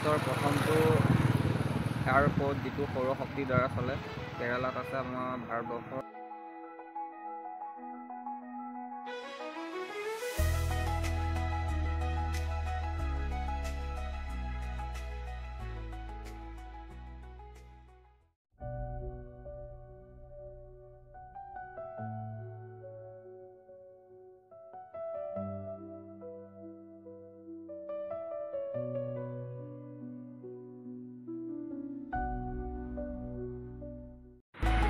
বিশ্বৰ প্ৰথমটো এয়াৰপোৰ্ট যিটো সৌৰশক্তিৰ দ্বাৰা চলে কেৰালাত আছে আমাৰ ভাৰতবৰ্ষৰ।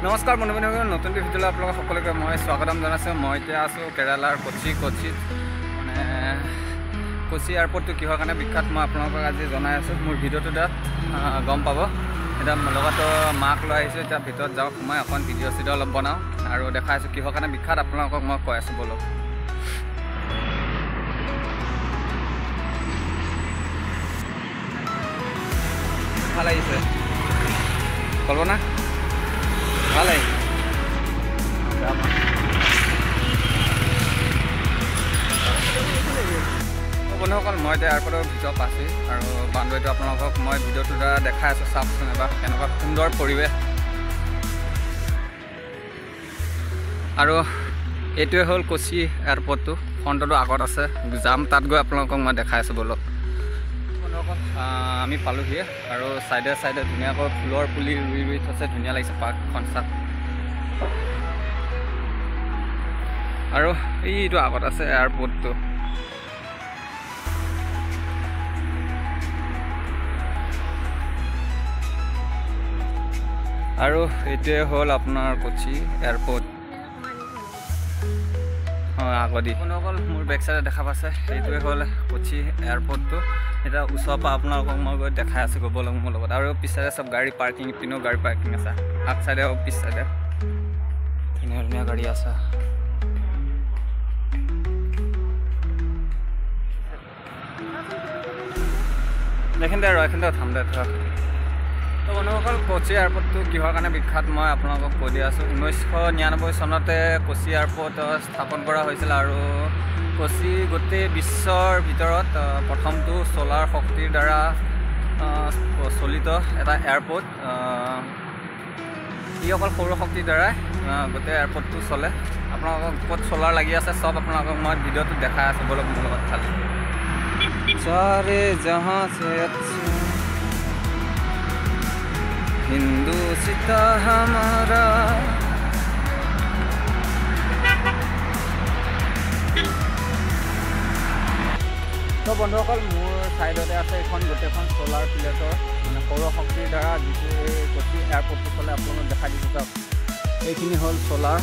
নমস্কাৰ বন্ধু-বান্ধৱীসকল, নতুন ভিডিঅ'লৈ আপোনালোক সকলোকে মই স্বাগতম জনাইছোঁ। মই এতিয়া আছোঁ কেৰালাৰ কোচিত মানে কোচি এয়াৰপৰ্টটো কিহৰ কাৰণে বিখ্যাত মই আপোনালোকক আজি জনাই আছোঁ। মোৰ ভিডিঅ'টো তাত গম পাব। এতিয়া লগতো মাক লৈ আহিছোঁ। এতিয়া ভিতৰত যাওঁ, সোমাই অকণ ভিডিঅ' অলপ বনাওঁ আৰু দেখাই আছোঁ কিহৰ কাৰণে বিখ্যাত আপোনালোকক মই কৈ আছোঁ। বলক ভাল লাগিছে কল্পনা, ভাল লাগিছে। বন্ধুসকল, মই এতিয়া এয়াৰপৰ্টৰ ভিতৰত আছোঁ আৰু বান্ধৱীটো আপোনালোকক মই ভিডিঅ'টোৰ দ্বাৰা দেখাই আছোঁ। চাওকচোন এবাৰ কেনেকুৱা সুন্দৰ পৰিৱেশ। আৰু এইটোৱে হ'ল কোচি এয়াৰপৰ্টটো, ফ্ৰণ্টতো আগত আছে, যাম তাত গৈ আপোনালোকক মই দেখাই আছোঁ। বলক বন্ধুসকল, আমি পালোহি আৰু চাইডে চাইডে ধুনীয়াকৈ ফুলৰ পুলি ৰুই থৈছে, ধুনীয়া লাগিছে পাৰ্কখন চাওক। আৰু এইটো আগত আছে এয়াৰপৰ্টটো। আৰু এইটোৱে হ'ল আপোনাৰ কোচি এয়াৰপৰ্ট। আগদি বন্ধুসকল, মোৰ বেক চাইডে দেখা পাইছে, সেইটোৱে হ'ল কোচি এয়াৰপৰ্টটো। এতিয়া ওচৰৰ পৰা আপোনালোকক মই গৈ দেখাই আছোঁ। গৈ বলক মোৰ লগত। আৰু পিছ চাইডে চব গাড়ী পাৰ্কিং, পিনেও গাড়ী পাৰ্কিং আছে। আগ চাইডে আৰু পিছ চাইডে ধুনীয়া ধুনীয়া গাড়ী আছে। এইখিনিতে আৰু এইখিনিতে থাম দে ধৰক। তো বন্ধুসকল, কোচি এয়াৰপৰ্টটো কিহৰ কাৰণে বিখ্যাত মই আপোনালোকক কৈ দি আছোঁ। 1999 চনতে কোচি এয়াৰপৰ্ট স্থাপন কৰা হৈছিল আৰু কোচি গোটেই বিশ্বৰ ভিতৰত প্ৰথমটো ছ'লাৰ শক্তিৰ দ্বাৰা চলিত এটা এয়াৰপৰ্ট। ই অকল সৌৰশক্তিৰ দ্বাৰাই গোটেই এয়াৰপৰ্টটো চলে। আপোনালোকক ক'ত ছ'লাৰ লাগি আছে চব আপোনালোকক মই ভিডিঅ'টোত দেখাই আছোঁ। বলক মোৰ লগত খালি सारे जहाँ से अच्छा हिंदुस्ता हमारा। তো বন্ধুসকল, মোৰ ছাইডতে আছে এখন গোটেইখন ছ'লাৰ প্লেটৰ মানে সৌৰশক্তিৰ দ্বাৰা যিটো এই কোচি এয়াৰপৰ্টটো চলে আপোনালোকক দেখাই দিছোঁ। চাওক, এইখিনি হ'ল ছ'লাৰ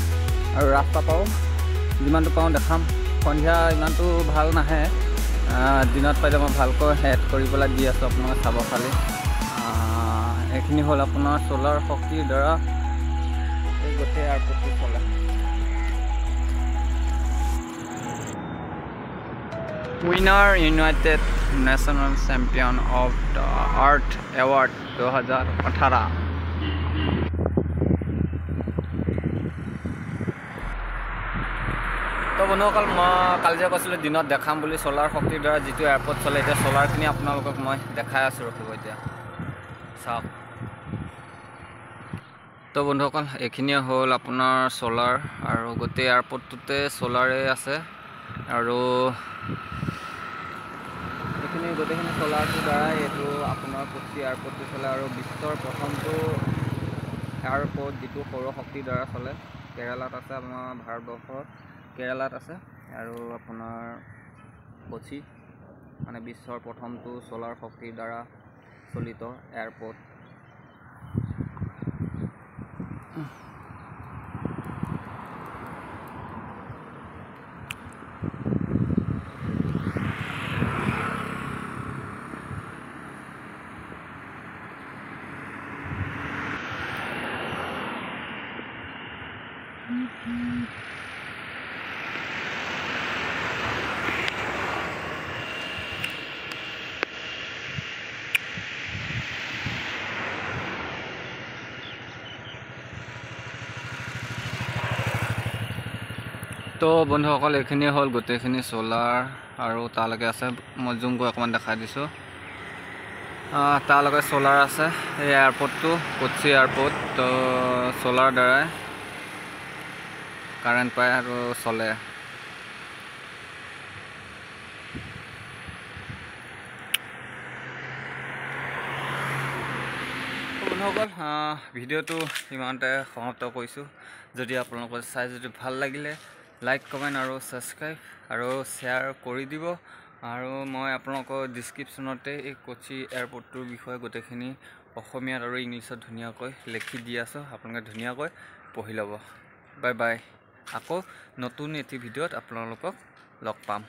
আৰু ৰাস্তা পাওঁ যিমানটো পাওঁ দেখাম। সন্ধিয়া ইমানটো ভাল নাহে, দিনত পাইলে মই ভালকৈ এড কৰি পেলাই দি আছোঁ, আপোনালোকে চাব খালি। এইখিনি হ'ল আপোনাৰ ছ'লাৰ শক্তিৰ দ্বাৰা এই গোটেই এয়াৰপৰ্টটো চলে। Winner United national champion of the earth award 2018। তো বন্ধুসকল, মই কালি যে কৈছিলোঁ দিনত দেখাম বুলি ছ'লাৰ শক্তিৰ দ্বাৰা যিটো এয়াৰপৰ্ট চলে, এতিয়া ছ'লাৰখিনি আপোনালোকক মই দেখাই আছোঁ। ৰখিব এতিয়া চাওক। তো বন্ধুসকল, এইখিনিয়ে হ'ল আপোনাৰ ছ'লাৰ আৰু গোটেই এয়াৰপৰ্টটোতে ছ'লাৰে আছে। আৰু এইখিনি গোটেইখিনি ছ'লাৰটোৰ দ্বাৰাই এইটো আপোনাৰ কোচি এয়াৰপৰ্টটো চলে আৰু বিশ্বৰ প্ৰথমটো এয়াৰপৰ্ট যিটো সৌৰশক্তিৰ দ্বাৰা চলে কেৰালাত আছে, আমাৰ ভাৰতবৰ্ষৰ কেৰালাত আছে। আৰু আপোনাৰ কোচি মানে বিশ্বৰ প্ৰথমটো ছ'লাৰ শক্তিৰ দ্বাৰা চলিত এয়াৰপৰ্ট। তো বন্ধুসকল, এইখিনি হ'ল গোটেইখিনি ছ'লাৰ আৰু তালৈকে আছে। মই জুম কৰি অকণমান দেখাই দিছোঁ। তাৰ লগত সোলাৰ আছে এই এয়াৰপোৰ্টটো কোচি এয়াৰপোৰ্ট তো সোলাৰ দ্বাৰাই কাৰেণ্ট পায় আৰু চলে বন্ধুসকল ভিডিঅ'টো ইমানতে সমাপ্ত কৰিছোঁ যদি আপোনালোকৰ চাই যদি ভাল লাগিলে লাইক কমেণ্ট আৰু ছাবস্ক্ৰাইব আৰু শ্বেয়াৰ কৰি দিব আৰু মই আপোনালোকৰ ডিছক্ৰিপশ্যনতে এই কোচি এয়াৰপোৰ্টটোৰ বিষয়ে গোটেইখিনি অসমীয়াত আৰু ইংলিছত ধুনীয়াকৈ লিখি দি আছোঁ আপোনালোকে ধুনীয়াকৈ পঢ়ি ল'ব বাই বাই আকৌ নতুন এটি ভিডিঅ'ত আপোনালোকক লগ পাম